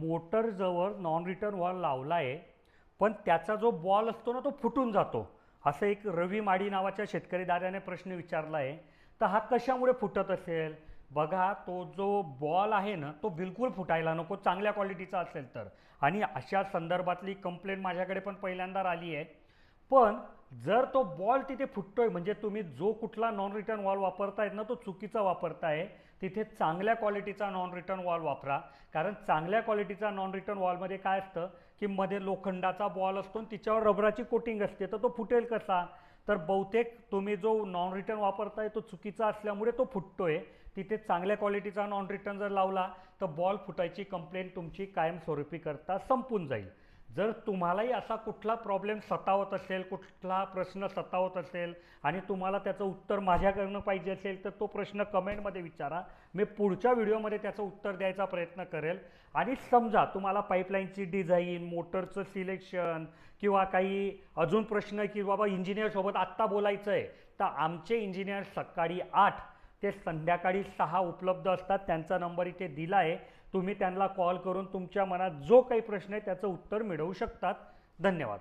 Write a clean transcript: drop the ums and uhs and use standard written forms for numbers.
मोटरजवळ non return wall लावला आहे, पण त्याचा जो बॉल असतो ना तो फुटून जातो. असं एक रवी माडी नावाच्या शेतकरी दादाने प्रश्न विचारला आहे. तर हा कशामुळे फुटत असेल? बघा, तो जो बॉल आहे ना तो बिलकुल फुटायला नको, चांगल्या क्वालिटीचा असेल तर. आणि अशा संदर्भातली कंप्लेंट माझ्याकडे पण पहिल्यांदा आली आहे. पण जर तो बॉल तिथे फुटतोय म्हणजे तुम्ही जो कुठला नॉन रिटर्न वॉल वापरतायत ना तो चुकीचा वापरताय. तिथे चांगल्या क्वालिटीचा नॉन रिटर्न वॉल वापरा. कारण चांगल्या क्वालिटीचा नॉन रिटर्न वॉलमध्ये काय असतं की मध्ये लोखंडाचा बॉल असतो आणि तिच्यावर रबराची कोटिंग असते, तर तो फुटेल कसा? तर बहुतेक तुम्ही जो नॉन रिटर्न वापरताय तो चुकीचा असल्यामुळे तो फुटतोय. तिथे चांगल्या क्वालिटीचा नॉन रिटर्न जर लावला तर बॉल फुटायची कंप्लेंट तुमची कायमस्वरूपी करता संपून जाईल. जर तुम्हालाही असा कुठला प्रॉब्लेम सतावत असेल, कुठला प्रश्न सतावत असेल आणि तुम्हाला त्याचं उत्तर माझ्याकडनं पाहिजे असेल तर तो प्रश्न कमेंटमध्ये विचारा. मी पुढच्या व्हिडिओमध्ये त्याचं उत्तर द्यायचा प्रयत्न करेल. आणि समजा तुम्हाला पाईपलाईनची डिझाईन, मोटरचं सिलेक्शन किंवा काही अजून प्रश्न की बाबा इंजिनियरसोबत आत्ता बोलायचं आहे, तर आमचे इंजिनियर सकाळी 8 ते संध्याकाळी 6 उपलब्ध असतात. त्यांचा नंबर इथे दिला आहे. तुम्ही त्यांना कॉल करून तुमच्या मनात जो काही प्रश्न आहे त्याचं उत्तर मिळवू शकतात. धन्यवाद.